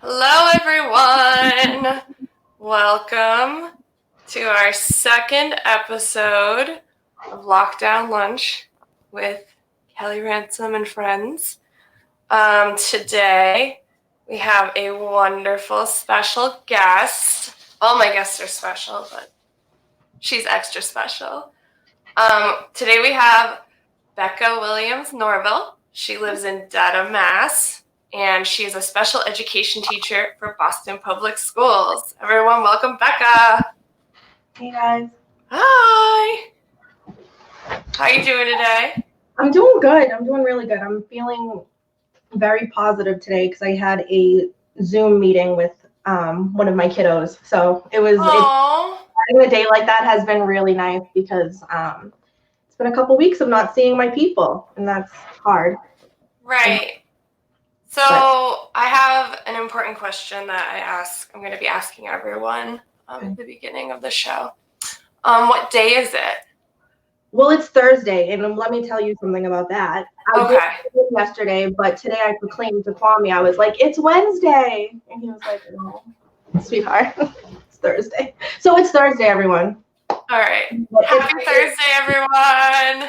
Hello, everyone. Welcome to our second episode of Lockdown Lunch with Kelly, Ransom, and friends. Today, we have a wonderful special guest. All my guests are special, but she's extra special. Today, we have Becca Williams-Norville. She lives in Dedham, Mass. And she's a special education teacher for Boston Public Schools. Everyone, welcome Becca. Hey guys. Hi. How are you doing today? I'm doing good. I'm doing really good. I'm feeling very positive today because I had a Zoom meeting with one of my kiddos. So having a day like that has been really nice because it's been a couple weeks of not seeing my people, and that's hard. Right. So I have an important question that I'm going to be asking everyone at the beginning of the show. What day is it? Well, it's Thursday, and let me tell you something about that. I did yesterday, but today I proclaimed to Kwame, I was like, it's Wednesday. And he was like, no, sweetheart, it's Thursday. So it's Thursday, everyone. All right. Happy Thursday, everyone.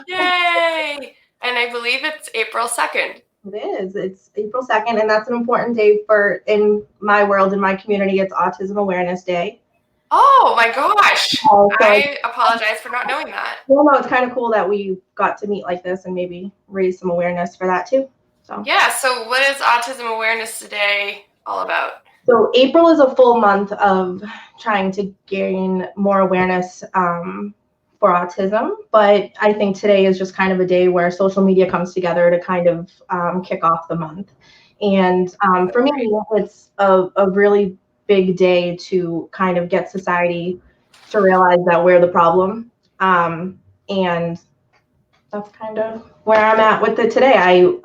Yay. And I believe it's April 2nd. It is. It's April 2nd, and that's an important day in my world, in my community. It's Autism Awareness Day. Oh my gosh. I apologize for not knowing that. Well, no, it's kind of cool that we got to meet like this and maybe raise some awareness for that too. So what is Autism Awareness Day all about? So April is a full month of trying to gain more awareness for autism, but I think today is just kind of a day where social media comes together to kind of kick off the month. And for me, it's a really big day to kind of get society to realize that we're the problem. And that's kind of where I'm at with it today. I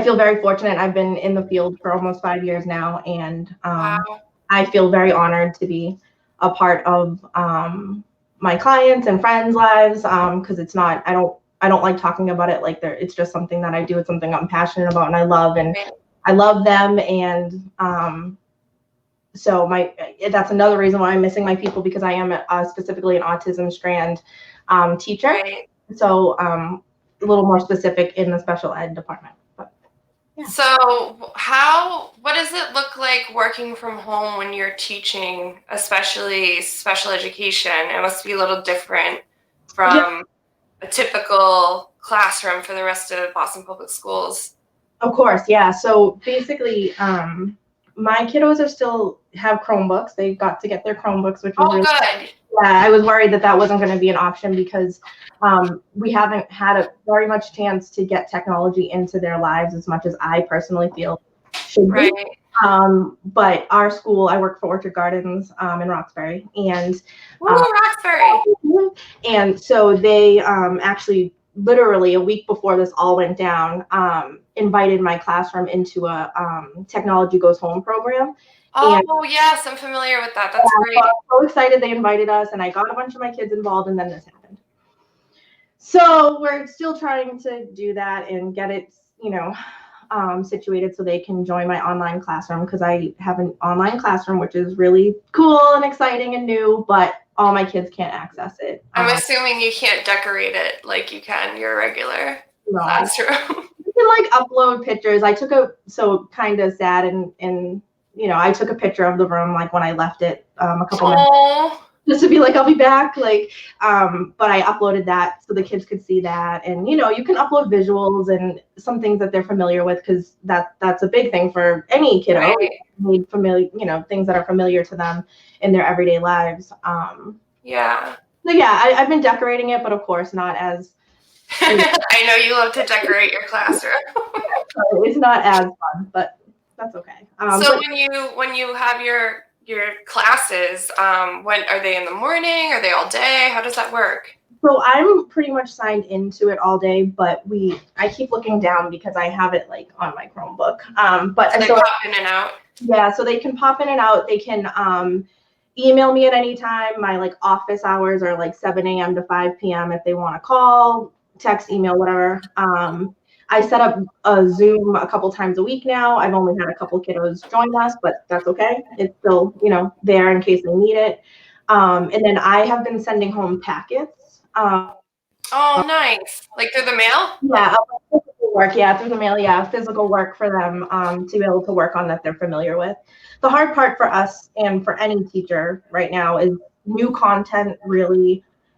feel very fortunate. I've been in the field for almost 5 years now, and I feel very honored to be a part of my clients' and friends' lives, because it's not, I don't like talking about it like it's just something that I do. It's something I'm passionate about and I love, and I love them. And so that's another reason why I'm missing my people, because I am specifically an autism strand teacher. Right. So a little more specific in the special ed department. Yeah. So what does it look like working from home when you're teaching, especially special education? It must be a little different from a typical classroom for the rest of Boston Public Schools. Of course, yeah. So basically, my kiddos still have Chromebooks. They got to get their Chromebooks, which was really good. Yeah, I was worried that wasn't going to be an option because we haven't had very much chance to get technology into their lives as much as I personally feel should be. But our school, I work for Orchard Gardens in Roxbury, and and so they actually literally a week before this all went down, invited my classroom into a Technology Goes Home program. Yes, I'm familiar with that. That's great. I was so excited they invited us, and I got a bunch of my kids involved, and then this happened. So we're still trying to do that and get it, situated so they can join my online classroom, because I have an online classroom, which is really cool and exciting and new, but all my kids can't access it. I'm assuming you can't decorate it like you can your regular classroom. You can upload pictures. I took kind of sad and I took a picture of the room when I left it a couple minutes just to be I'll be back. But I uploaded that so the kids could see that, and you can upload visuals and some things that they're familiar with, because that's a big thing for any kiddo. Right. Need familiar, things that are familiar to them in their everyday lives. So I've been decorating it, but of course not as. I know you love to decorate your classroom. It's not as fun, but that's okay. So when you have your classes, when are they in the morning? Are they all day? How does that work? So I'm pretty much signed into it all day, but I keep looking down because I have it on my Chromebook. But they pop in and out. Yeah, so they can pop in and out. They can email me at any time. My office hours are 7 a.m. to 5 p.m. if they want to call, text, email, whatever. I set up a Zoom a couple times a week now. I've only had a couple kiddos join us, but that's okay. It's still, there in case they need it. And then I have been sending home packets. Oh, nice. Like through the mail? Yeah, physical work. Yeah, through the mail. Yeah, physical work for them to be able to work on that they're familiar with. The hard part for us and for any teacher right now is new content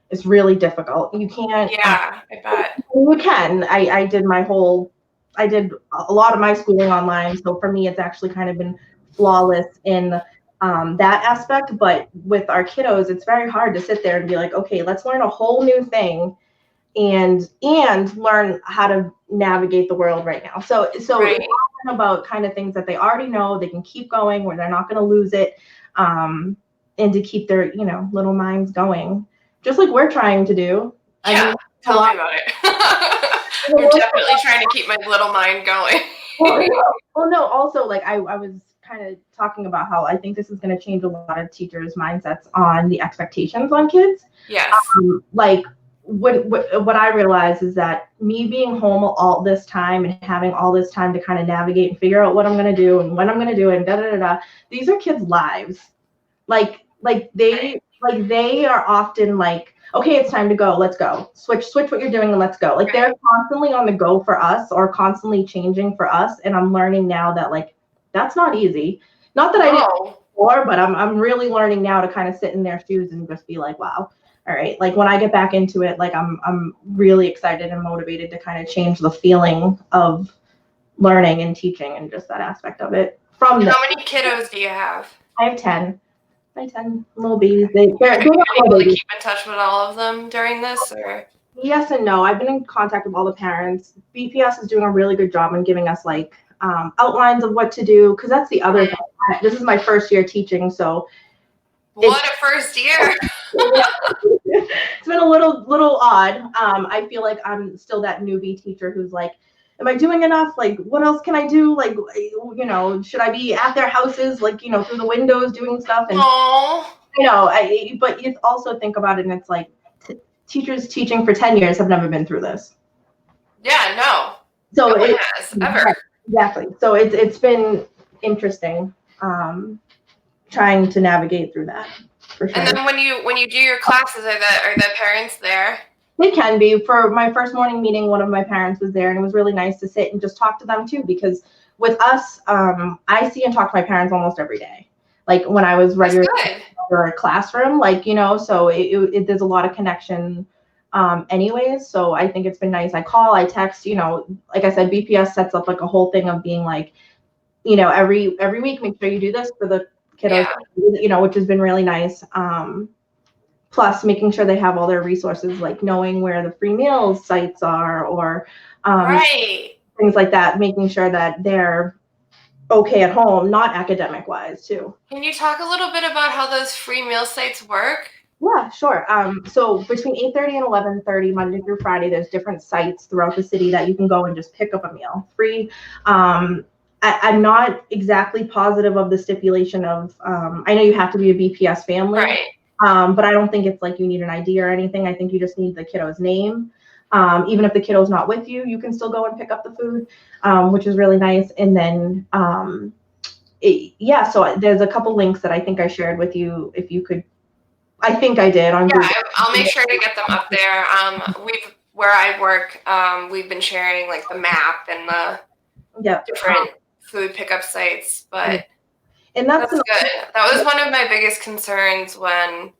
is really difficult. You can't. Yeah, I bet. You can. I did a lot of my schooling online, so for me, it's actually kind of been flawless in that aspect. But with our kiddos, it's very hard to sit there and be like, okay, let's learn a whole new thing and learn how to navigate the world right now. So Right. It's about kind of things that they already know, they can keep going, where they're not going to lose it, and to keep their little minds going, just like we're trying to do. Yeah, tell me about it. I'm definitely trying to keep my little mind going. Well, no, also, like, I was kind of talking about how I think this is going to change a lot of teachers' mindsets on the expectations on kids. Yes. Like, what I realize is that me being home all this time and having all this time to kind of navigate and figure out what I'm going to do and when I'm going to do it and da-da-da-da, these are kids' lives. Like they are often like, okay, it's time to go. Let's go. Switch what you're doing and let's go. Like, they're constantly on the go for us or constantly changing for us. And I'm learning now that, like, that's not easy. Not that I didn't before, but I'm really learning now to kind of sit in their shoes and just be like, wow, all right. Like, when I get back into it, like, I'm really excited and motivated to kind of change the feeling of learning and teaching and just that aspect of it. How many kiddos do you have? I have 10. My 10 little babies. They're able to keep in touch with all of them during this, or? Yes and no. I've been in contact with all the parents. BPS is doing a really good job in giving us like outlines of what to do, because that's the other thing. This is my first year teaching, so what a first year. It's been a little odd. I feel like I'm still that newbie teacher who's like, am I doing enough? Like, what else can I do? Like, should I be at their houses, like, through the windows doing stuff? And but you also think about it, and it's like, teachers teaching for 10 years have never been through this. Yeah, no. So no one has, ever. Exactly. So it's been interesting trying to navigate through that, for sure. And then when you do your classes, are the parents there? They can be. For my first morning meeting, one of my parents was there, and it was really nice to sit and just talk to them too, because with us, I see and talk to my parents almost every day. Like, when I was regular in a classroom, like, so there's a lot of connection anyways. So I think it's been nice. I call, I text, like I said, BPS sets up like a whole thing of being like, every week, make sure you do this for the kiddos, which has been really nice. Plus making sure they have all their resources, like knowing where the free meals sites are, or things like that, making sure that they're okay at home, not academic wise too. Can you talk a little bit about how those free meal sites work? Yeah, sure. So between 8:30 and 11:30, Monday through Friday, there's different sites throughout the city that you can go and just pick up a meal free. I'm not exactly positive of the stipulation of, I know you have to be a BPS family. Right. But I don't think it's like you need an ID or anything. I think you just need the kiddo's name. Even if the kiddo's not with you, you can still go and pick up the food, which is really nice. And then, so there's a couple links that I think I shared with you. If you could, I think I did on Google. I'll make sure to get them up there. Where I work, we've been sharing like the map and the different food pickup sites, but. And that's good. That was one of my biggest concerns when,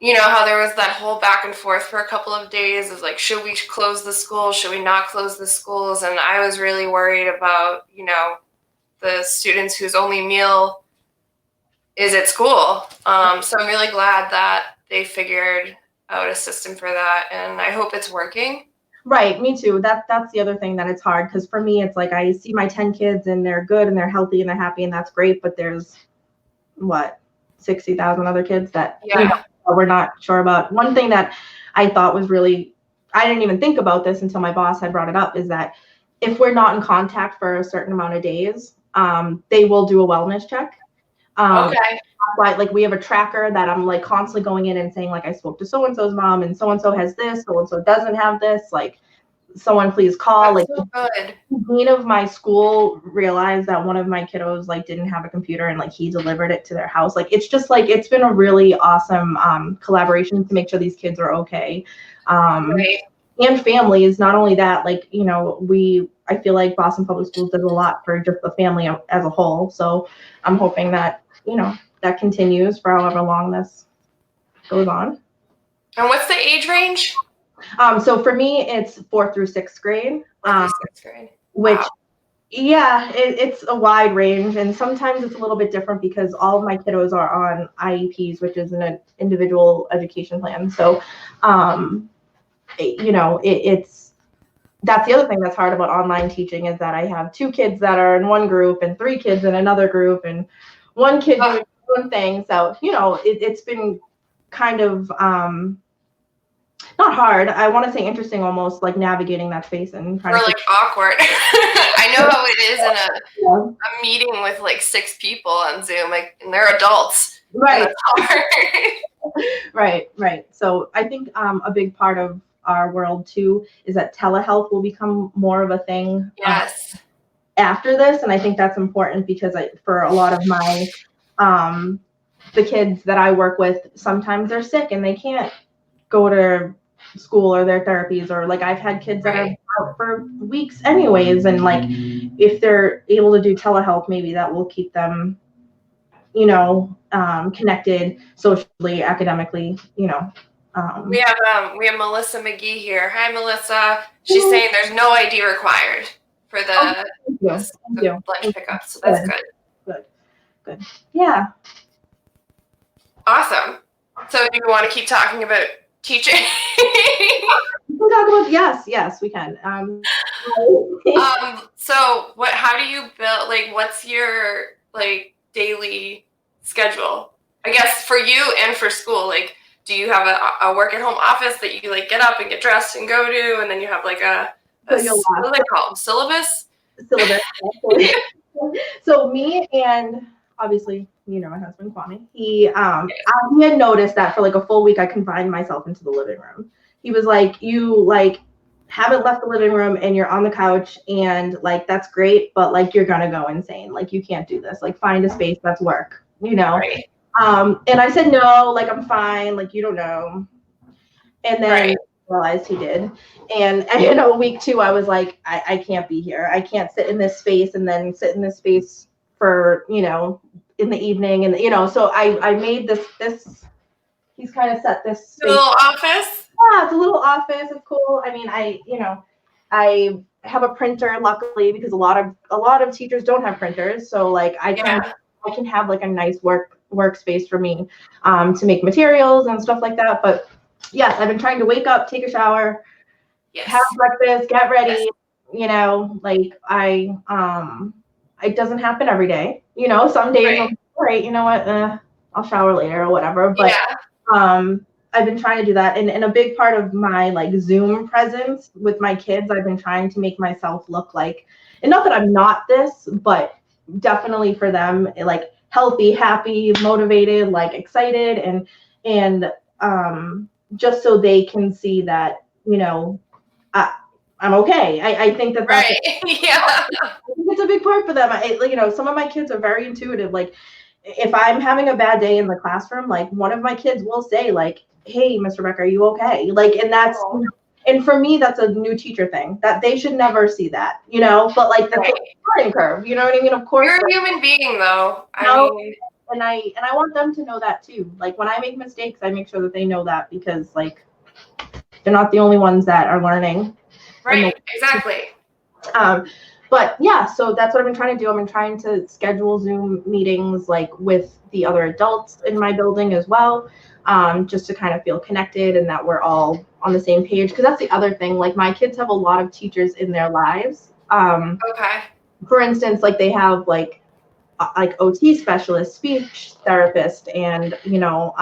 how there was that whole back and forth for a couple of days of like, should we close the school? Should we not close the schools? And I was really worried about, the students whose only meal is at school. So I'm really glad that they figured out a system for that, and I hope it's working. Right, me too. That's the other thing that it's hard, because for me, it's like I see my 10 kids and they're good and they're healthy and they're happy, and that's great. But there's 60,000 other kids that we're not sure about. One thing that I thought was really, I didn't even think about this until my boss had brought it up, is that if we're not in contact for a certain amount of days, they will do a wellness check. Like, we have a tracker that I'm like constantly going in and saying, like, I spoke to so-and-so's mom and so-and-so has this, so-and-so doesn't have this. Like, someone please call. That's Like, so good. the dean of my school realized that one of my kiddos like didn't have a computer, and like he delivered it to their house. Like, it's just like, it's been a really awesome collaboration to make sure these kids are okay. Right. And families. Not only that, like, you know, I feel like Boston Public Schools does a lot for just the family as a whole. So I'm hoping that, you know, that continues for however long this goes on. And what's the age range? So for me, it's 4th through 6th grade. 4th through 6th grade. Which, wow. Yeah, it's a wide range, and sometimes it's a little bit different because all of my kiddos are on IEPs, which is an individual education plan. So, you know, it's that's the other thing that's hard about online teaching, is that I have 2 kids that are in one group and 3 kids in another group and 1 kid doing one thing. So, you know, it's been kind of not hard. I want to say interesting, almost, like navigating that space and trying or like awkward. I know how it is in a meeting with like 6 people on Zoom, like, and they're adults. Right. Right. Right. So I think a big part of our world too is that telehealth will become more of a thing. Yes. After this, and I think that's important because for a lot of my the kids that I work with, sometimes they're sick and they can't go to school or their therapies, or like I've had kids that are out for weeks anyways, and like if they're able to do telehealth, maybe that will keep them, you know, connected socially, academically, you know. We have Melissa McGee here. Hi, Melissa. She's saying there's no ID required for the lunch pickup, so that's good. Yeah. Awesome. So do you want to keep talking about teaching? We can talk about yes, we can. So how do you build, like, what's your like daily schedule? I guess for you and for school, like, do you have a work at home office that you like get up and get dressed and go to, and then you have like what do they call them? Syllabus. So me and obviously, you know, my husband Kwame, he had noticed that for like a full week I confined myself into the living room. He was like, you like haven't left the living room and you're on the couch, and like that's great, but like you're gonna go insane. Like you can't do this. Like find a space that's work, you know. Right. And I said no, like I'm fine, like you don't know. And then I realized he did. And you know, week 2 I was like, I can't be here. I can't sit in this space and then sit in this space for, you know, in the evening, and you know, so I made this he's kind of set this space. Little office. Yeah, it's a little office. It's cool. I mean, I have a printer, luckily, because a lot of teachers don't have printers. So like I can have like a nice workspace for me to make materials and stuff like that. But yes, I've been trying to wake up, take a shower, have breakfast, get ready. You know, like it doesn't happen every day. You know, some days I'm like, all right, you know what, I'll shower later or whatever. But I've been trying to do that, and a big part of my like Zoom presence with my kids, I've been trying to make myself look like, and not that I'm not this, but definitely for them, like healthy, happy, motivated, like excited, and just so they can see that, you know, I'm okay. I think that's I think it's a big part for them. You know, some of my kids are very intuitive. Like if I'm having a bad day in the classroom, like one of my kids will say like, hey, Mr. Becca, are you okay? Like, and that's, and for me, that's a new teacher thing that they should never see that, you know, but like that's a learning curve, you know what I mean? Of course. You're a human being though. I mean, and I want them to know that too. Like when I make mistakes, I make sure that they know that, because like they're not the only ones that are learning. Right, exactly. But yeah, so that's what I've been trying to do. I've been trying to schedule Zoom meetings like with the other adults in my building as well, just to kind of feel connected and that we're all on the same page. Because that's the other thing. Like my kids have a lot of teachers in their lives. For instance, like they have like OT specialist, speech therapist, and you know,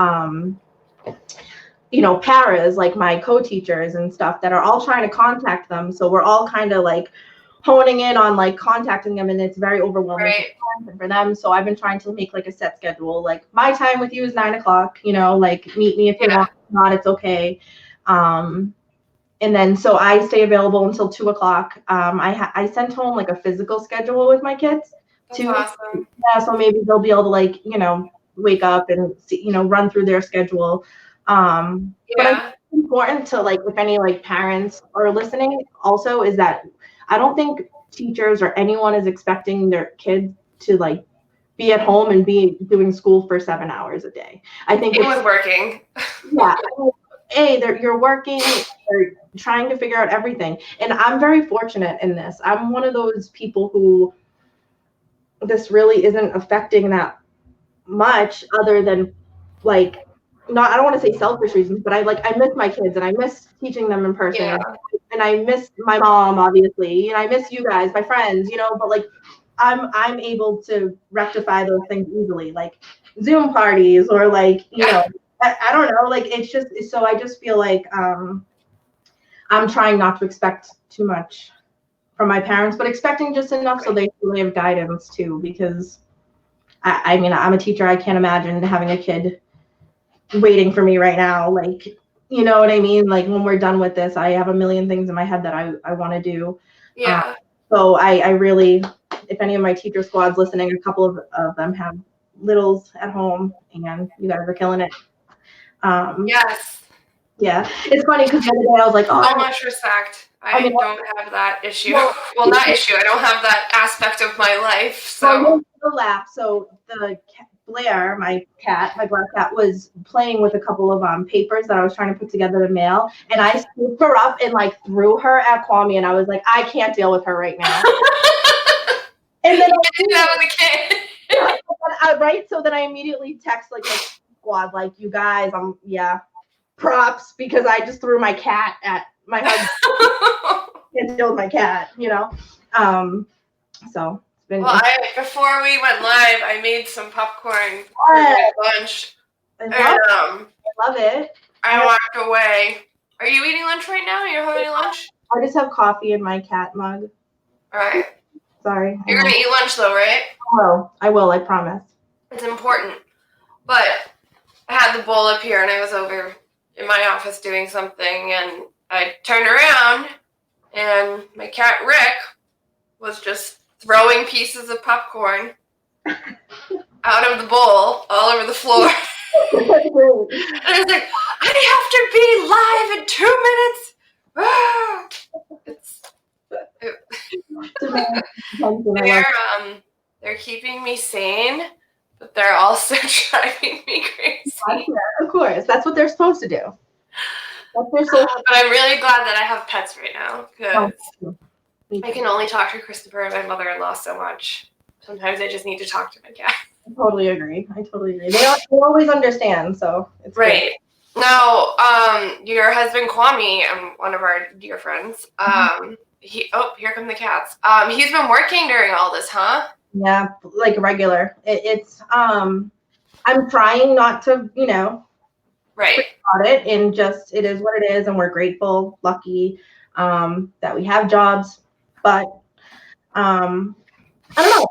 paras, like my co-teachers and stuff, that are all trying to contact them. So we're all kind of like honing in on like contacting them, and it's very overwhelming for them. So I've been trying to make like a set schedule. Like my time with you is 9 o'clock, you know, like meet me if you want, if not, it's okay. and then so I stay available until 2 o'clock. I sent home like a physical schedule with my kids. That's awesome. Yeah, so maybe they'll be able to like, wake up and see, run through their schedule. But I think it's important to like, if any like parents are listening also, is that I don't think teachers or anyone is expecting their kids to like be at home and be doing school for 7 hours a day. I think it was working. Yeah. You're working, you're trying to figure out everything. And I'm very fortunate in this. I'm one of those people who this really isn't affecting that much, other than like, I don't want to say selfish reasons, but I miss my kids and I miss teaching them in person. Yeah. And I miss my mom, obviously, and I miss you guys, my friends, but like I'm able to rectify those things easily, like Zoom parties or like, I don't know, like it's just, so I just feel like I'm trying not to expect too much from my parents, but expecting just enough so they really have guidance too, because I mean, I'm a teacher. I can't imagine having a kid waiting for me right now. Like, you know what I mean? Like when we're done with this, I have a million things in my head that I want to do. Yeah. So I really, if any of my teacher squads listening, a couple of them have littles at home, and you guys are killing it. Yes. Yeah, it's funny because the other day I was like, so much respect. I don't have that issue. Well, not issue. I don't have that aspect of my life. So laugh. So Blair, my black cat, was playing with a couple of papers that I was trying to put together to mail, and I scooped her up and like threw her at Kwame, and I was like, I can't deal with her right now. And then I do that with a kid. Right. So then I immediately text like my squad, like, you guys, props, because I just threw my cat at my husband. Can't deal with my cat, So it's been. Well, before we went live, I made some popcorn for my lunch. I love it. I walked away. Are you eating lunch right now? You're having lunch? I just have coffee in my cat mug. All right. Sorry. You're gonna eat lunch though, right? I will. I promise. It's important. But I had the bowl up here, and I was over in my office doing something, and I turned around, and my cat Rick was just throwing pieces of popcorn out of the bowl all over the floor. And I was like, I have to be live in 2 minutes. They're keeping me sane, but they're also driving me crazy. Of course, that's what they're supposed to do. But I'm really glad that I have pets right now, because I can only talk to Christopher and my mother-in-law so much. Sometimes I just need to talk to my cat. I totally agree. They always understand, so it's right. Good. Now, your husband Kwame, one of our dear friends, here come the cats. He's been working during all this, huh? Yeah, like regular. It's I'm trying not to, right about it, and just it is what it is, and we're grateful, lucky that we have jobs, but I don't know.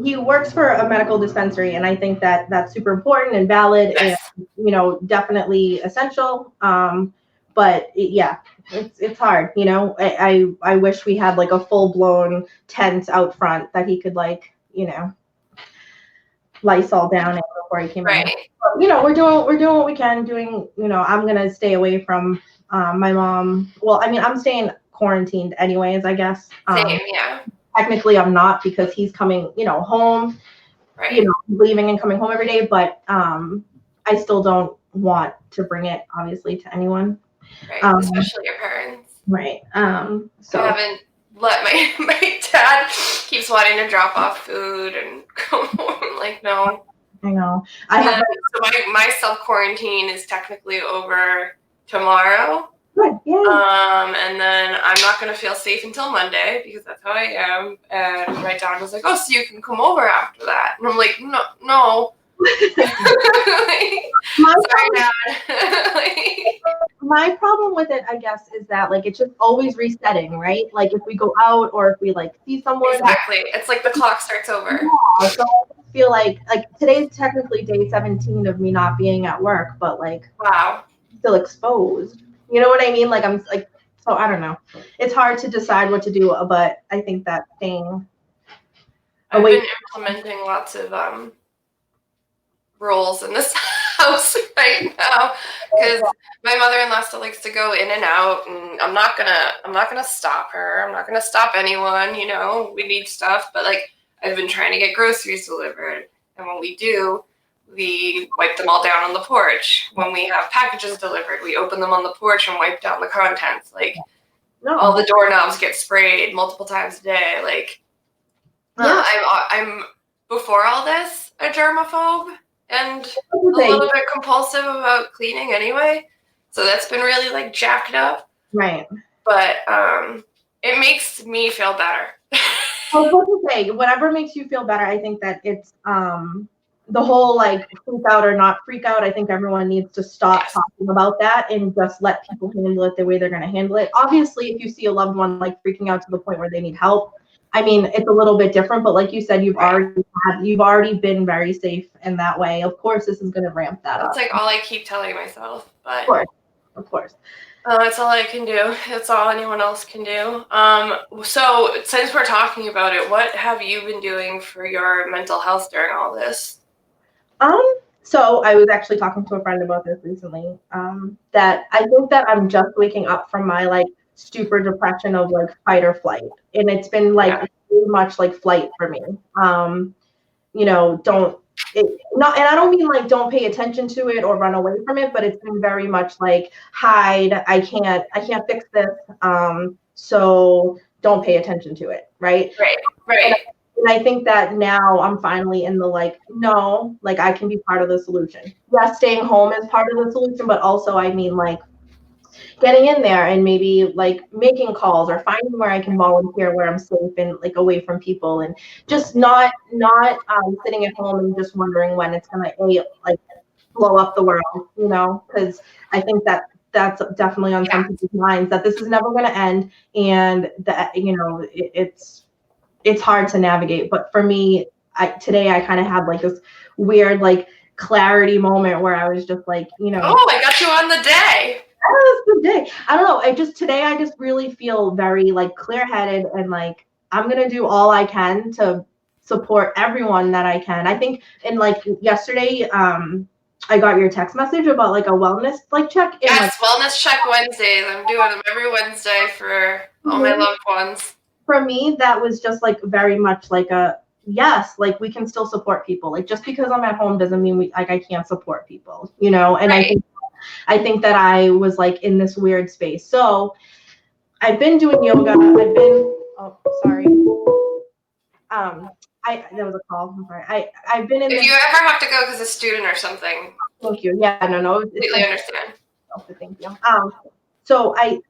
He works for a medical dispensary, and I think that that's super important and valid, and definitely essential. But it's hard. I wish we had like a full blown tent out front that he could Lysol down before he came in. But, we're doing what we can. I'm gonna stay away from my mom. Well, I mean, I'm staying quarantined anyways, I guess. Same, yeah. Technically, I'm not, because he's coming, home. Right. Leaving and coming home every day. But I still don't want to bring it, obviously, to anyone. Right. Especially your parents. Right. So I haven't let my dad keeps wanting to drop off food and come home. I'm like, no. I know. So my self-quarantine is technically over tomorrow. Good. Yeah. And then I'm not going to feel safe until Monday, because that's how I am. And my dad was like, oh, so you can come over after that. And I'm like, no. Sorry, Dad. My problem with it, I guess, is that it's just always resetting, right? Like if we go out or if we see someone. Exactly. It's like the clock starts over. Yeah, so I feel like today's technically day 17 of me not being at work, but wow. still exposed. You know what I mean? Like, I'm like, so I don't know. It's hard to decide what to do, but I think that thing. I've been implementing lots of rules in this house right now because my mother-in-law still likes to go in and out, and I'm not gonna stop her. I'm not gonna stop anyone. You know, we need stuff, but like I've been trying to get groceries delivered, and when we do, we wipe them all down on the porch. When we have packages delivered, we open them on the porch and wipe down the contents. Like all the doorknobs get sprayed multiple times a day. Like I'm before all this a germaphobe and a little bit compulsive about cleaning anyway. So that's been really like jacked up. Right. But it makes me feel better. I was about to say, whatever makes you feel better, I think that it's the whole like freak out or not freak out. I think everyone needs to stop talking about that and just let people handle it the way they're going to handle it. Obviously, if you see a loved one like freaking out to the point where they need help, I mean, it's a little bit different, but like you said, you've already been very safe in that way. Of course, this is going to ramp that up. That's like all I keep telling myself, but of course. It's all I can do. It's all anyone else can do. So since we're talking about it, what have you been doing for your mental health during all this? So I was actually talking to a friend about this recently. That I think that I'm just waking up from my like super depression of like fight or flight, and it's been like very much like flight for me. You know, and I don't mean like don't pay attention to it or run away from it, but it's been very much like hide. I can't fix this. So don't pay attention to it. Right. And I think that now I'm finally in the like, no, like I can be part of the solution. Yes, staying home is part of the solution, but also I mean like getting in there and maybe like making calls or finding where I can volunteer where I'm safe and like away from people, and just not sitting at home and just wondering when it's gonna like blow up the world, you know, because I think that that's definitely on some people's minds that this is never going to end, and that, you know, it's hard to navigate. But for me, today I kind of had like this weird like clarity moment where I was just like, you know, I got you on the day. Oh, that's the day. I don't know. Today I just really feel very like clear-headed and like I'm gonna do all I can to support everyone that I can. I think, and like yesterday, I got your text message about like a wellness like check. Yes, wellness check Wednesdays. I'm doing them every Wednesday for all my loved ones. For me, that was just like very much like a yes, like we can still support people. Like just because I'm at home doesn't mean I can't support people, you know. And I think that I was like in this weird space. So I've been doing yoga. That was a call. I'm sorry. I've been in. If you ever have to go because a student or something. Thank you. Yeah, no. Completely understand. Thank you. So I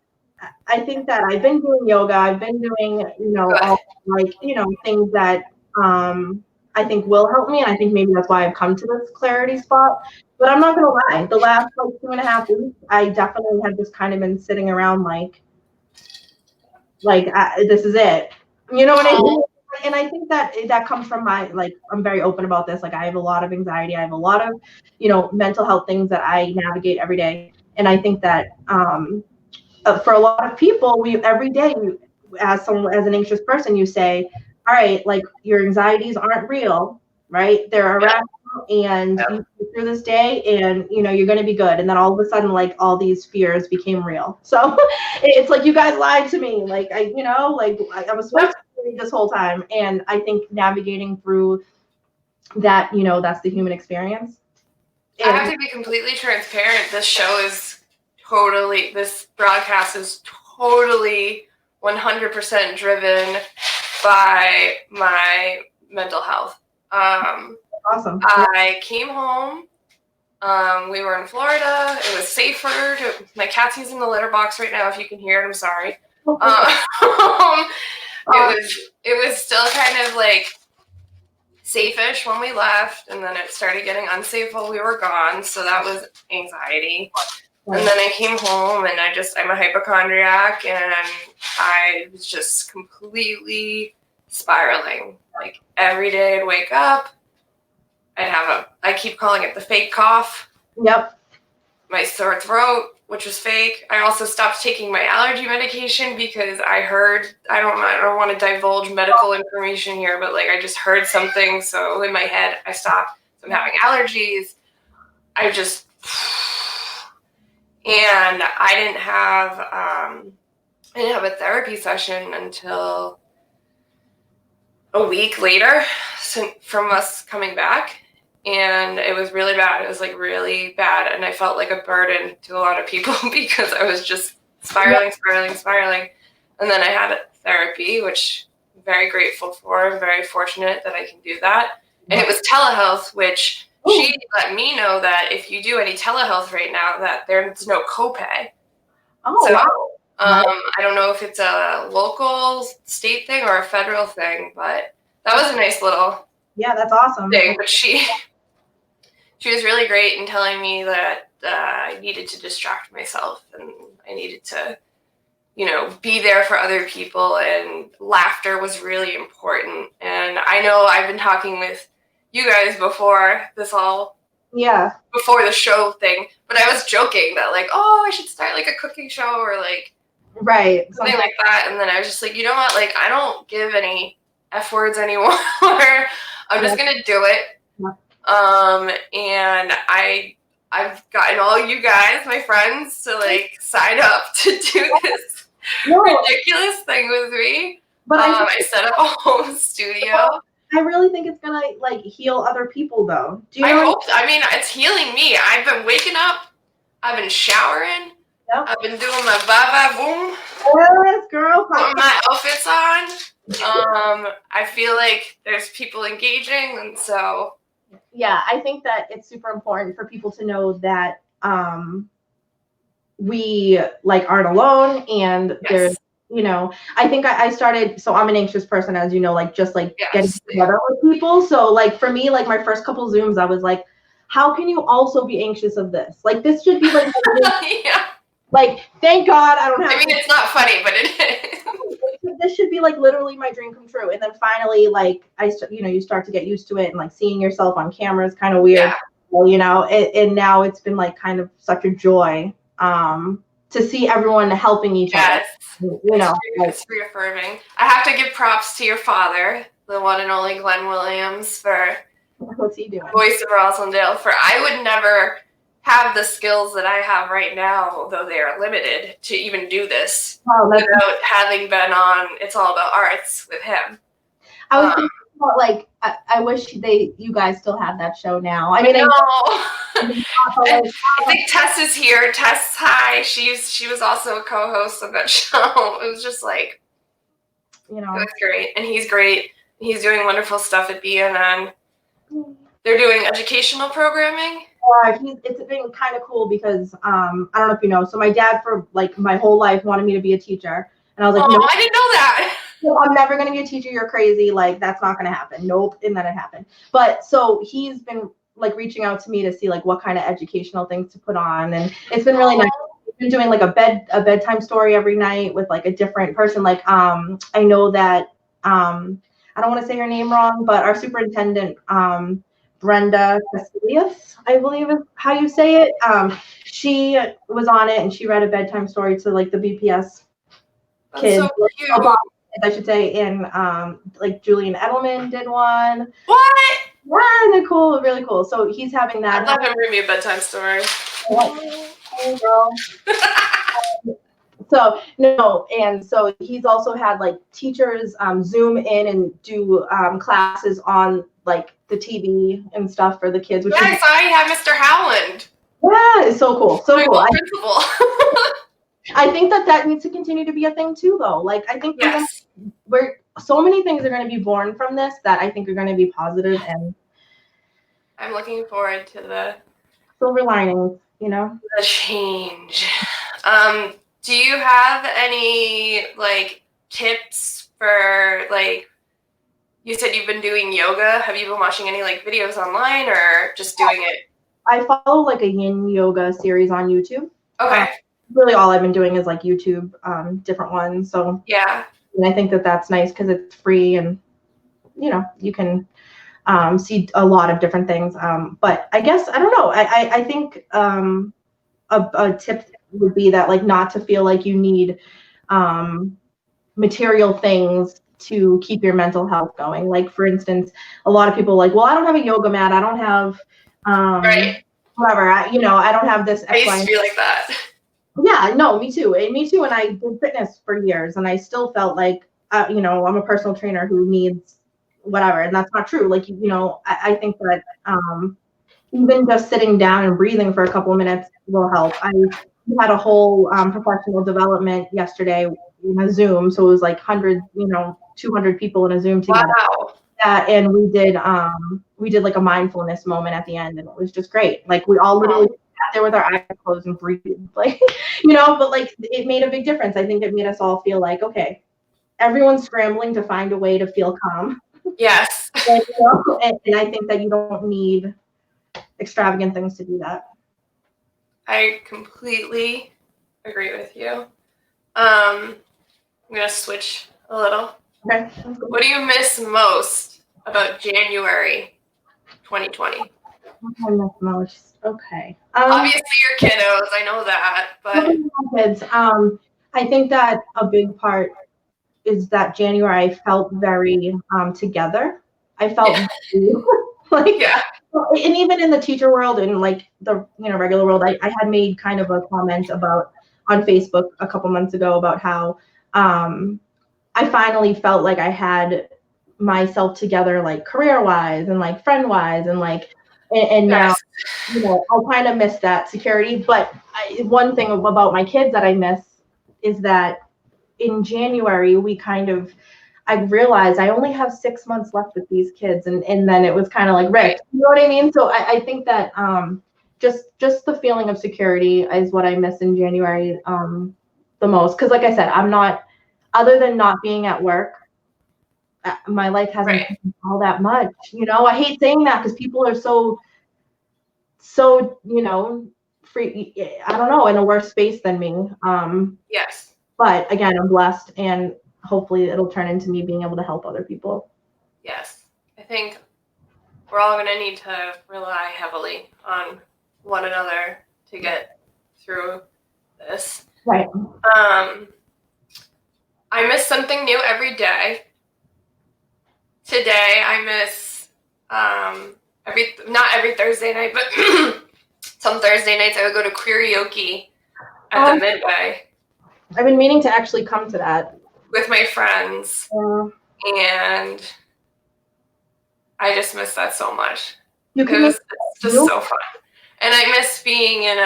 think that I've been doing yoga. I've been doing, you know, all like, you know, things that I think will help me. And I think maybe that's why I've come to this clarity spot. But I'm not going to lie. The last like 2.5 weeks, I definitely have just kind of been sitting around like this is it. You know what I mean? And I think that comes from my, like, I'm very open about this. Like I have a lot of anxiety. I have a lot of, you know, mental health things that I navigate every day. And I think that for a lot of people, every day, as an anxious person, you say, all right, like your anxieties aren't real, right? They're irrational, and you get through this day, and you know you're going to be good. And then all of a sudden, like all these fears became real. So it's like you guys lied to me. Like I was supposed to be this whole time, and I think navigating through that, you know, that's the human experience. I have to be completely transparent. This broadcast is totally 100% driven by my mental health. Awesome. I came home. We were in Florida. It was safer. My cat's using the litter box right now. If you can hear it, I'm sorry. It was still kind of like safe-ish when we left, and then it started getting unsafe while we were gone. So that was anxiety. And then I came home, and I'm a hypochondriac, and I was just completely spiraling. Like every day I'd wake up, I keep calling it the fake cough. Yep. my sore throat, which was fake. I also stopped taking my allergy medication because I heard, I don't want to divulge medical information here, but like I just heard something. So in my head, I stopped. So I'm having allergies. And I didn't have a therapy session until a week later from us coming back. And it was really bad. It was like really bad. And I felt like a burden to a lot of people because I was just spiraling. And then I had therapy, which I'm very grateful for. I'm very fortunate that I can do that. And it was telehealth, which she let me know that if you do any telehealth right now, that there's no copay. Oh, so, wow. I don't know if it's a local state thing or a federal thing, but that was a nice little that's awesome thing. But she was really great in telling me that I needed to distract myself and I needed to, be there for other people, and laughter was really important. And I know I've been talking with you guys before before the show thing, but I was joking that like, I should start like a cooking show or like something like that. And then I was just like, you know what, like I don't give any F words anymore. I'm just gonna do it. And I've gotten all you guys, my friends, to like sign up to do this ridiculous thing with me. But I set up a home studio. I really think it's gonna like heal other people, though. I mean, it's healing me. I've been waking up. I've been showering. Yep. I've been doing my bye boom. Yes, girl. Putting my outfits on. I feel like there's people engaging, and so. Yeah, I think that it's super important for people to know that we like aren't alone, and there's. I think I started, so I'm an anxious person, as you know, like just like getting together with people. So like for me, like my first couple Zooms, I was like, how can you also be anxious of this? Like this should be like, like, thank God I don't have. I mean, it's not funny, but it is. This should be like literally my dream come true. And then finally, like you start to get used to it, and like seeing yourself on camera is kind of weird, and now it's been like kind of such a joy. To see everyone helping each other. It's reaffirming. I have to give props to your father, the one and only Glenn Williams, for what's he doing? Voice of Roslindale. For I would never have the skills that I have right now, although they are limited, to even do this without having been on It's All About Arts with him. I was thinking about, like, I wish you guys still had that show now. I mean, I think Tess is here. Tess, hi. She was also a co-host of that show. It was just like, it was great. And he's great. He's doing wonderful stuff at BNN. They're doing educational programming. It's been kind of cool because I don't know if you know. So my dad, for like my whole life, wanted me to be a teacher, and I was like, no, I didn't know that. I'm never going to be a teacher. You're crazy. Like, that's not going to happen. Nope. And then it happened. But so he's been like reaching out to me to see like what kind of educational things to put on. And it's been really nice. We've been doing like a bedtime story every night with like a different person. Like, I know that, I don't want to say her name wrong, but our superintendent, Brenda Casilius, I believe is how you say it. She was on it and she read a bedtime story to like the BPS kids. So cute. I should say, and like Julian Edelman did one. What? Yeah, they're cool, really cool. So he's having that. I'd love him to read me a bedtime story. Hey, girl. So he's also had like teachers Zoom in and do classes on like the TV and stuff for the kids. Which I saw you had Mr. Howland. Yeah, it's so cool. So cool. Principal. I think that needs to continue to be a thing too, though. Like, I think we're so many things are going to be born from this that I think are going to be positive, and I'm looking forward to the silver linings, the change. Do you have any like tips for like? You said you've been doing yoga. Have you been watching any like videos online or just doing it? I follow like a yin yoga series on YouTube. Okay. Really all I've been doing is like YouTube, different ones. So yeah, and I think that's nice because it's free and you can see a lot of different things. But I guess I don't know. I think a tip would be that, like, not to feel like you need material things to keep your mental health going. Like, for instance, a lot of people are like, well, I don't have a yoga mat, I don't have whatever, I don't have this I used to be like that. Yeah, no, me too. And I did fitness for years, and I still felt like, I'm a personal trainer who needs whatever, and that's not true. Like, I think that even just sitting down and breathing for a couple of minutes will help. I had a whole professional development yesterday in a Zoom, so it was like 200 people in a Zoom together. Wow. Yeah, and we did like a mindfulness moment at the end, and it was just great. Like, we all literally sat there with our eyes closed and breathed, like, but like, it made a big difference. I think it made us all feel like, okay, everyone's scrambling to find a way to feel calm. Yes. And I think that you don't need extravagant things to do that. I completely agree with you. I'm gonna switch a little. Okay. What do you miss most about January 2020? What I miss most? Okay. Obviously your kiddos, I know that, but kids. I think that a big part is that January I felt very together. I felt like, and even in the teacher world and like the regular world, I had made kind of a comment about on Facebook a couple months ago about how I finally felt like I had myself together, like career-wise and like friend-wise, and like, and now, I kind of miss that security. But one thing about my kids that I miss is that in January I realized I only have 6 months left with these kids, and then it was kind of like, right, you know what I mean? So I think that just the feeling of security is what I miss in January the most. Because like I said, I'm not, other than not being at work, my life hasn't changed all that much. I hate saying that because people are so free, I don't know, in a worse space than me. yes. But again, I'm blessed, and hopefully it'll turn into me being able to help other people. Yes. I think we're all going to need to rely heavily on one another to get through this. Right. I miss something new every day. Today I miss not every Thursday night, but some Thursday nights I would go to karaoke at the Midway. I've been meaning to actually come to that with my friends, and I just miss that so much. It's just so fun. And I miss being in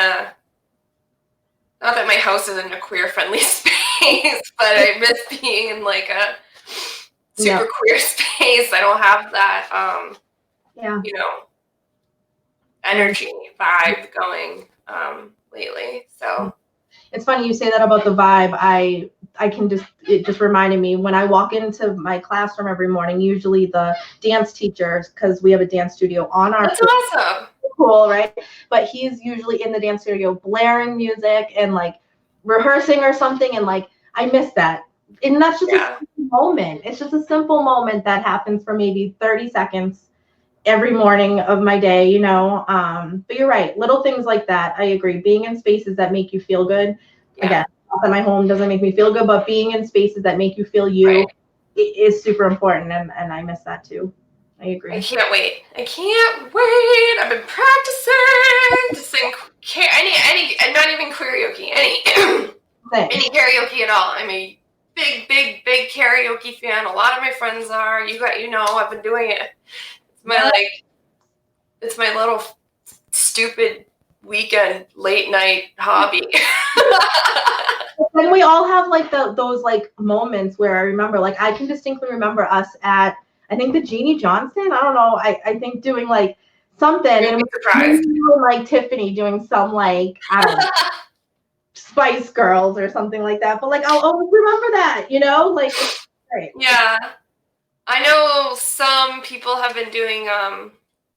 not that my house isn't a queer-friendly space, but I miss being in like a super queer space. I don't have that, energy vibe going lately. So it's funny you say that about the vibe. It just reminded me when I walk into my classroom every morning, usually the dance teachers, because we have a dance studio on our That's awesome. Cool, right? But he's usually in the dance studio blaring music and like rehearsing or something, and like I miss that. And that's just a simple moment. It's just a simple moment that happens for maybe 30 seconds every morning of my day, but you're right, little things like that. I agree. Being in spaces that make you feel good. Again, not that my home doesn't make me feel good, but being in spaces that make you feel you is super important, and I miss that too. I agree. I can't wait. I've been practicing to sing any, and not even karaoke, any karaoke at all. I'm a big karaoke fan. A lot of my friends are. I've been doing it. It's my little stupid weekend late night hobby. And we all have like those like moments where I remember, like I can distinctly remember us at, I think the Jeannie Johnson, I don't know, I think doing like something, and it was like Tiffany doing some like, I don't know, Spice Girls or something like that. But like I'll always remember that, like it's great. Yeah. I know some people have been doing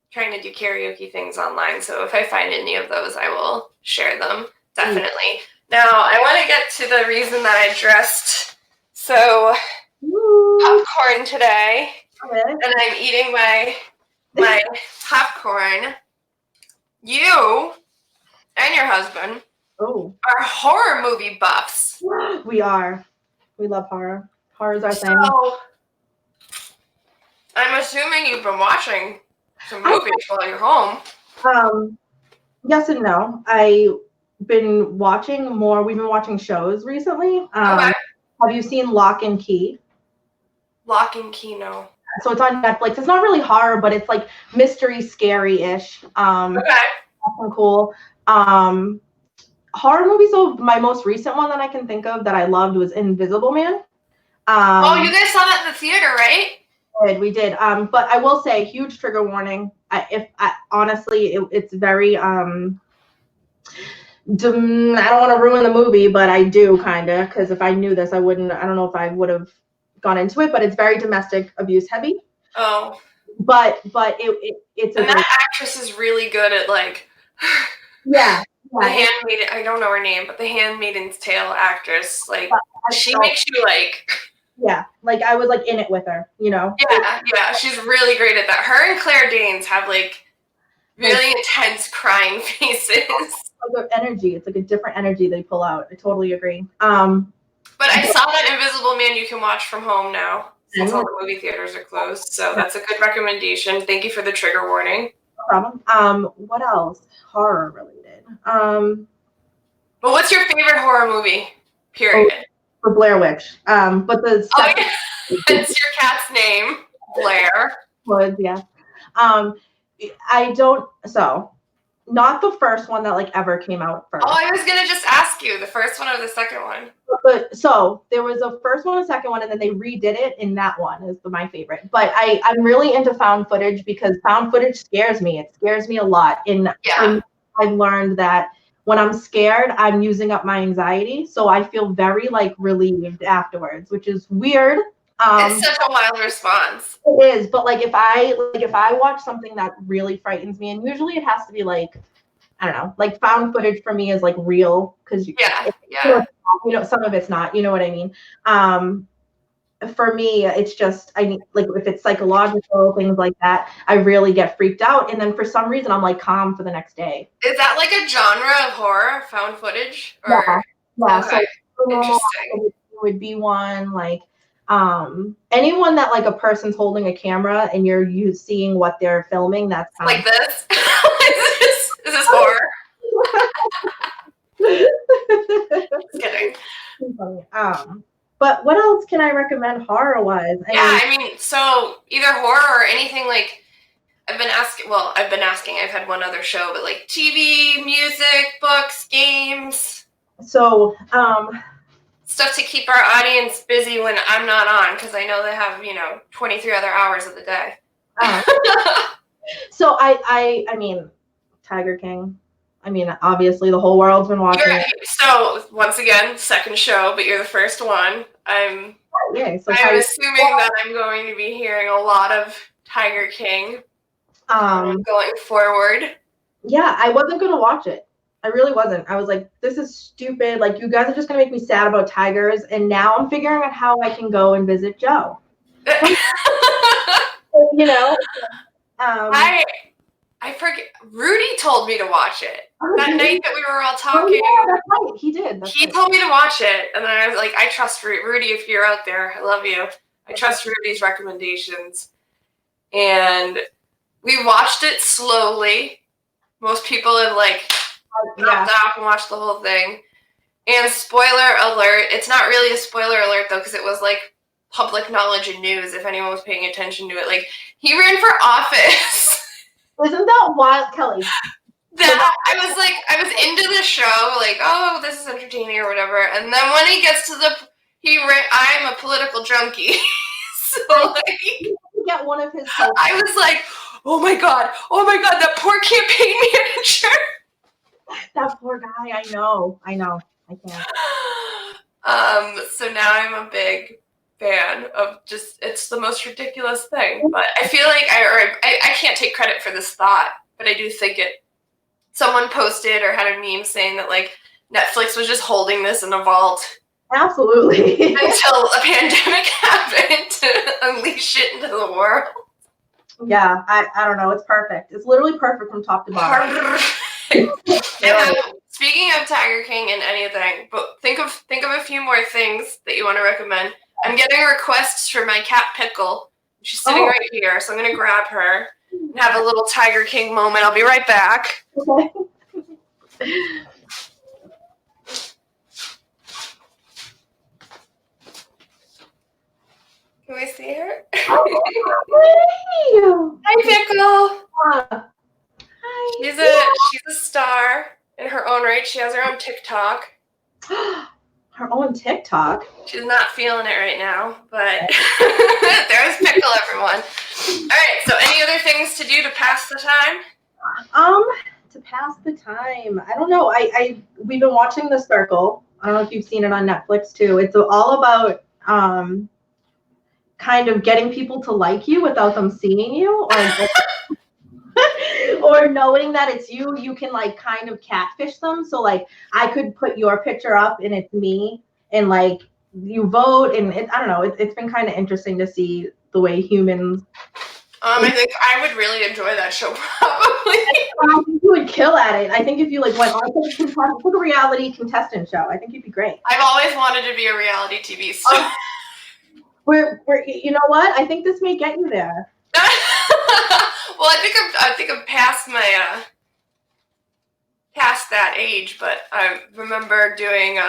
trying to do karaoke things online, so if I find any of those, I will share them, definitely. Now, I want to get to the reason that I dressed so popcorn today, and I'm eating my popcorn. You and your husband Oh. are horror movie buffs. We are. We love horror. Horror's our thing. So, I'm assuming you've been watching some movies while you're home. Yes and no. I've been watching more. We've been watching shows recently. Okay. Have you seen Lock and Key? Lock and Key, no. So it's on Netflix. It's not really horror, but it's like mystery, scary-ish. Okay. Cool. Horror movies. So my most recent one that I can think of that I loved was Invisible Man. Oh, you guys saw that in the theater, right? We did. But I will say, huge trigger warning. Honestly, it's very I don't want to ruin the movie, but I do kind of, because if I knew this, I don't know if I would have gone into it, but it's very domestic abuse heavy. Oh. But it's and that actress is really good at like yeah. The Handmaiden, I don't know her name, but the Handmaiden's Tale actress, like she makes you like like I was like in it with her, you know. Yeah, she's really great at that. Her and Claire Danes have like really intense crying faces. Like energy, it's like a different energy they pull out. I totally agree. But I saw that Invisible Man you can watch from home now since all the movie theaters are closed. So that's a good recommendation. Thank you for the trigger warning. No problem. What else? Horror related. But what's your favorite horror movie? Period. For Blair Witch. But the second it's your cat's name, Blair. Woods, yeah. I don't. So, not the first one that like ever came out first. Oh, I was gonna just ask you the first one or the second one. But so there was a first one, a second one, and then they redid it, and that one is my favorite. But I'm really into found footage because found footage scares me. It scares me a lot. And I've learned that when I'm scared, I'm using up my anxiety, so I feel very like relieved afterwards, which is weird. It's such a wild response. It is, but like if I watch something that really frightens me, and usually it has to be like, I don't know, like found footage for me is like real because you know some of it's not, you know what I mean. For me, it's just I need like if it's psychological things like that, I really get freaked out, and then for some reason I'm like calm for the next day. Is that like a genre of horror, found footage? Or? Yeah. Okay. So Interesting. It would be one like anyone that like a person's holding a camera and you're seeing what they're filming. That's like this. Is this horror? Just kidding. But what else can I recommend horror-wise? I mean, so either horror or anything like I've been asking. I've had one other show, but like TV, music, books, games. So, stuff to keep our audience busy when I'm not on, because I know they have 23 other hours of the day. So I mean, Tiger King. I mean, obviously the whole world's been watching it. So once again, second show, but you're the first one. I'm assuming that I'm going to be hearing a lot of Tiger King going forward. Yeah, I wasn't going to watch it. I really wasn't. I was like, this is stupid. Like, you guys are just going to make me sad about tigers. And now I'm figuring out how I can go and visit Joe. You know? I forget. Rudy told me to watch it. That night that we were all talking. Oh, yeah, that's right. He did. He told me to watch it. And then I was like, I trust Rudy. If you're out there, I love you. I trust Rudy's recommendations. And we watched it slowly. Most people have like dropped off and watched the whole thing. And spoiler alert, it's not really a spoiler alert though, because it was like public knowledge and news if anyone was paying attention to it. Like, he ran for office. Isn't that wild, Kelly? I was into the show, like, oh, this is entertaining or whatever. And then when he gets to I'm a political junkie. So like, get one of his I was like, oh my god, that poor campaign manager. That poor guy, I know. I can't. So now I'm a big fan of just, it's the most ridiculous thing. But I feel like I can't take credit for this thought, but I do think someone posted or had a meme saying that like Netflix was just holding this in a vault. Absolutely. Until a pandemic happened to unleash it into the world. Yeah, I don't know. It's perfect. It's literally perfect from top to bottom. And speaking of Tiger King and anything, but think of a few more things that you want to recommend. I'm getting requests for my cat Pickle. She's sitting right here, so I'm gonna grab her and have a little Tiger King moment. I'll be right back. Okay. Can we see her? Oh, hi, Pickle. Hi. She's a star in her own right. She has her own TikTok. Her own TikTok. She's not feeling it right now, but there's Pickle, everyone. All right. So, any other things to do to pass the time? To pass the time, I don't know. We've been watching The Circle. I don't know if you've seen it on Netflix too. It's all about kind of getting people to like you without them seeing you, or knowing that it's you. You can like kind of catfish them. So like I could put your picture up and it's me, and like you vote, and I don't know. It's been kind of interesting to see the way humans. I think I would really enjoy that show, probably. I think you would kill at it. I think if you like went on a reality contestant show, I think you'd be great. I've always wanted to be a reality TV star. We're you know what? I think this may get you there. Well, I think I'm past my past that age, but I remember doing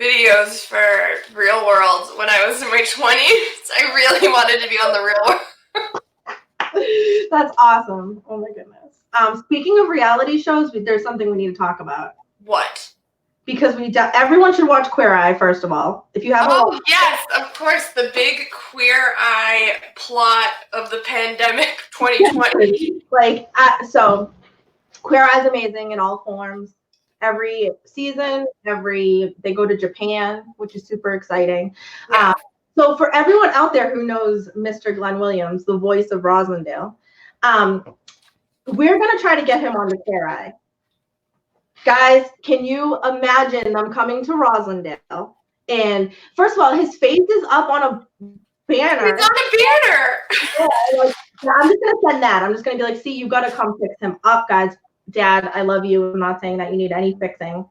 videos for Real World when I was in my 20s. I really wanted to be on the Real World. That's awesome. Oh my goodness. Speaking of reality shows, there's something we need to talk about. What? Because everyone should watch Queer Eye, first of all. If you haven't. Oh yes, of course, the big Queer Eye plot of the pandemic 2020. So Queer Eye is amazing in all forms. Every season, they go to Japan, which is super exciting. Yeah. So for everyone out there who knows Mr. Glenn Williams, the voice of Rosendale, we're going to try to get him on the Queer Eye. Guys, can you imagine them coming to Rosendale? And first of all, his face is up on a banner. He's on a banner. Yeah, I'm just going to send that. I'm just going to be like, see, you got to come fix him up, guys. Dad, I love you. I'm not saying that you need any fixing.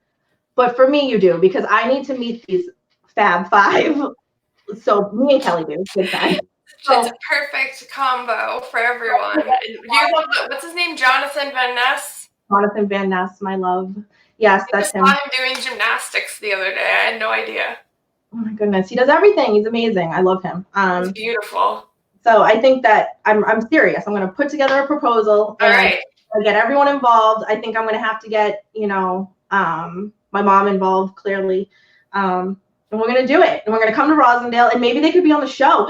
But for me, you do, because I need to meet these Fab Five. So me and Kelly do. Good time. It's a perfect combo for everyone. What's his name? Jonathan Van Ness? Jonathan Van Ness, my love. Yes, that's him. I saw him doing gymnastics the other day. I had no idea. Oh my goodness, he does everything. He's amazing. I love him. He's beautiful. So I think that I'm serious. I'm going to put together a proposal. All right. Get everyone involved. I think I'm going to have to get my mom involved, clearly, and we're going to do it. And we're going to come to Rosendale, and maybe they could be on the show.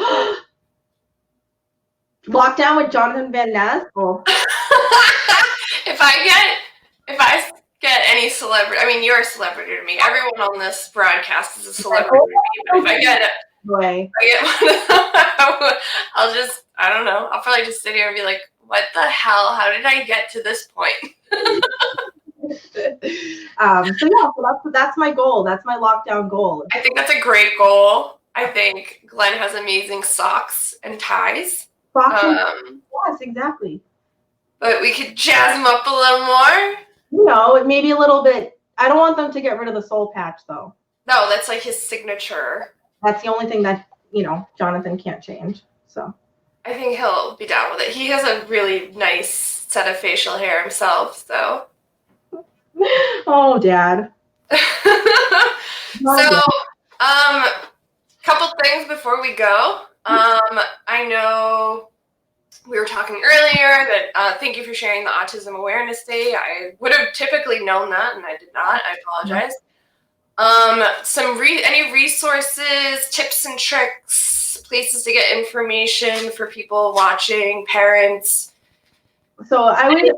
Lockdown with Jonathan Van Ness. Oh. If I get any celebrity, I mean, you're a celebrity to me. Everyone on this broadcast is a celebrity to me. But if I get one of them, I don't know. I'll probably just sit here and be like, what the hell? How did I get to this point? So that's my goal. That's my lockdown goal. I think that's a great goal. I think Glenn has amazing socks and ties. Yes, exactly. But we could jazz them up a little more. Maybe a little bit. I don't want them to get rid of the soul patch, though. No, that's like his signature. That's the only thing that, Jonathan can't change. So I think he'll be down with it. He has a really nice set of facial hair himself, so. Oh, Dad. Couple things before we go. I know we were talking earlier that thank you for sharing the Autism Awareness Day. I would have typically known that, and I did not. I apologize. Any resources, tips and tricks, places to get information for people watching, parents? So I would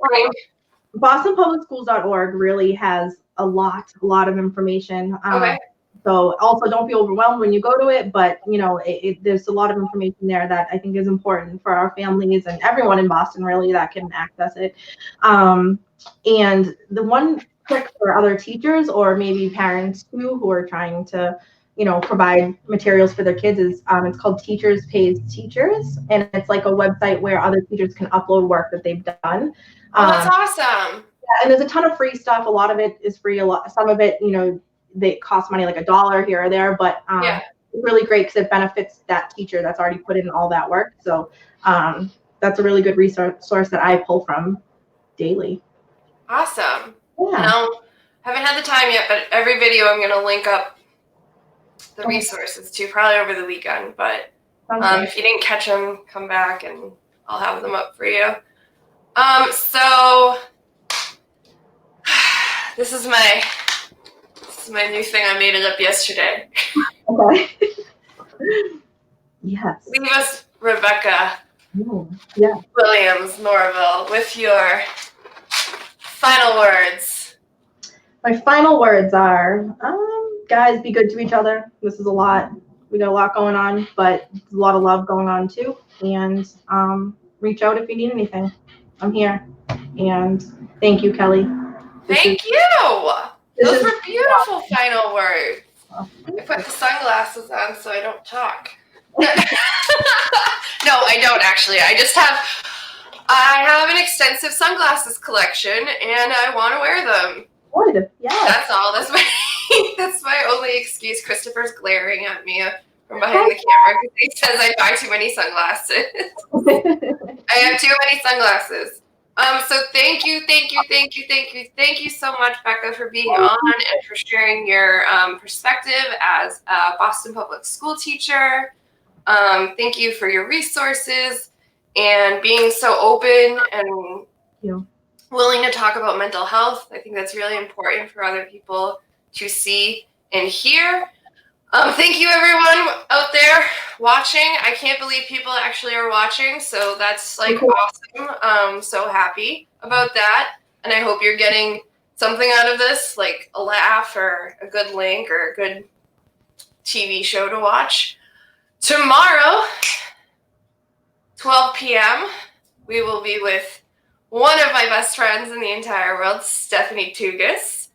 BostonPublicSchools.org really has a lot of information. Okay. So also don't be overwhelmed when you go to it, but there's a lot of information there that I think is important for our families and everyone in Boston really that can access it. And the one trick for other teachers or maybe parents too who are trying to provide materials for their kids is it's called Teachers Pays Teachers, and it's like a website where other teachers can upload work that they've done. Oh, that's awesome. Yeah, and there's a ton of free stuff. A lot of it is free. Some of it, they cost money, like $1 here or there, but yeah. it's really great because it benefits that teacher that's already put in all that work. So that's a really good resource that I pull from daily. Awesome. Yeah. No, haven't had the time yet, but every video I'm going to link up the resources to, probably over the weekend. But if you didn't catch them, come back and I'll have them up for you. So this is my new thing. I made it up yesterday. Okay. Yes. Leave us, Rebecca. Yeah. Williams-Norville, with your final words. My final words are, guys, be good to each other. This is a lot. We got a lot going on, but there's a lot of love going on too. And reach out if you need anything. I'm here. And thank you, Kelly. Thank you. Those were beautiful final words. I put the sunglasses on so I don't talk. No, I don't actually. I have an extensive sunglasses collection and I want to wear them. Good. Yeah. That's all. That's my only excuse. Christopher's glaring at me from behind the camera because he says I buy too many sunglasses. I have too many sunglasses. So thank you so much, Becca, for being on and for sharing your perspective as a Boston Public School teacher. Thank you for your resources and being so open and willing to talk about mental health. I think that's really important for other people to see and hear. Thank you, everyone out there watching. I can't believe people actually are watching, so that's like awesome. So happy about that, and I hope you're getting something out of this, like a laugh or a good link or a good TV show to watch. Tomorrow, 12 p.m., we will be with one of my best friends in the entire world, Stephanie Tugas.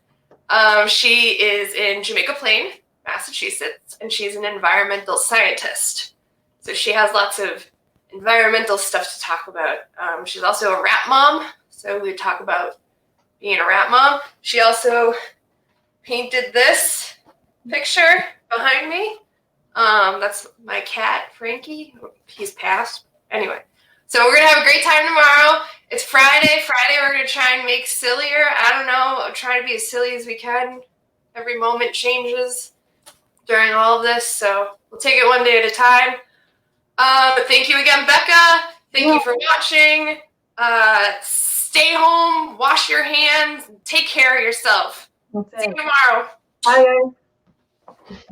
She is in Jamaica Plain, Massachusetts, and she's an environmental scientist. So she has lots of environmental stuff to talk about. She's also a rat mom, so we talk about being a rat mom. She also painted this picture behind me. That's my cat, Frankie. He's passed. Anyway, so we're going to have a great time tomorrow. It's Friday. We're going to try and make sillier. I don't know. Try to be as silly as we can. Every moment changes during all of this, so we'll take it one day at a time. Thank you again, Becca. Thank you for watching. Stay home, wash your hands, take care of yourself. See you tomorrow. Bye, guys.